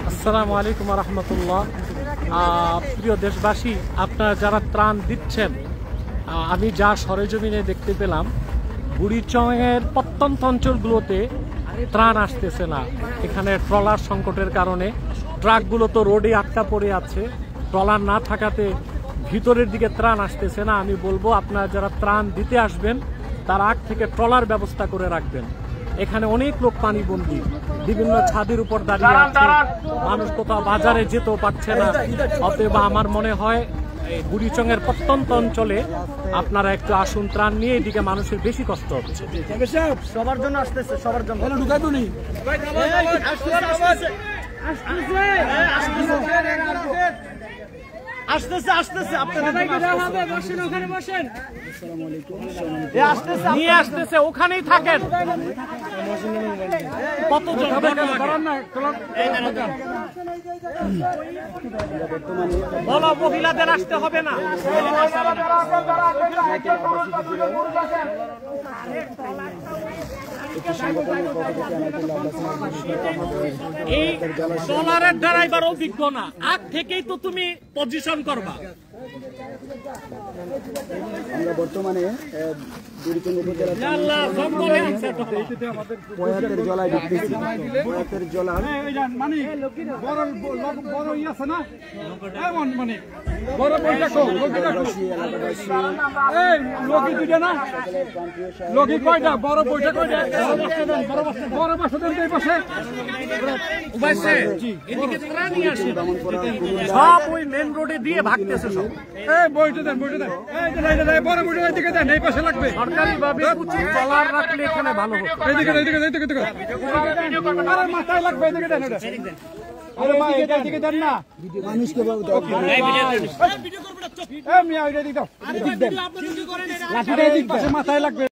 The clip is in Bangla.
আসসালামু আলাইকুম রহমতুল্লাহ। প্রিয় দেশবাসী, আপনারা যারা ত্রাণ দিচ্ছেন, আমি যা সরেজমিনে দেখতে পেলাম, বুড়িচংয়ের প্রত্যন্ত অঞ্চলগুলোতে ত্রাণ আসতেছে না। এখানে ট্রলার সংকটের কারণে ট্রাকগুলো তো রোডে আটকা পড়ে আছে। ট্রলার না থাকাতে ভিতরের দিকে ত্রাণ আসতেছে না। আমি বলবো আপনারা যারা ত্রাণ দিতে আসবেন তার আগ থেকে ট্রলার ব্যবস্থা করে রাখবেন। এখানে অনেক লোক পানিবন্দী, বিভিন্ন ছাদের উপর দাঁড়িয়ে আছে, মানুষ কোথাও বাজারে যেতেও পারছে না। অতএব আমার মনে হয় বুড়িচংয়ের প্রত্যন্ত অঞ্চলে আপনারা একটু আসুন ত্রাণ নিয়ে, এদিকে মানুষের বেশি কষ্ট হচ্ছে। সবার জন্য আসতেছে, সবার জন্য আসতেছে আসতেছে আপনাদের নিয়ে আসতেছে, ওখানেই থাকেন। কতজন বলো, মহিলাদের আসতে হবে না? এই ট্রলারের ড্রাইভার অভিজ্ঞ না, আগ থেকেই তো তুমি পজিশন করবা। আমরা বর্তমানে বুড়িচং উপজেলার পয়াতের জলায় ঢুকতেছি। পয়াতের জলার সব ওই মেন রোডে দিয়ে ভাগতেছে সব। সরকারি ভাবে উচিত ট্রলার রাখলে এখানে ভালো হতো। মানুষকে মাথায় লাগবে।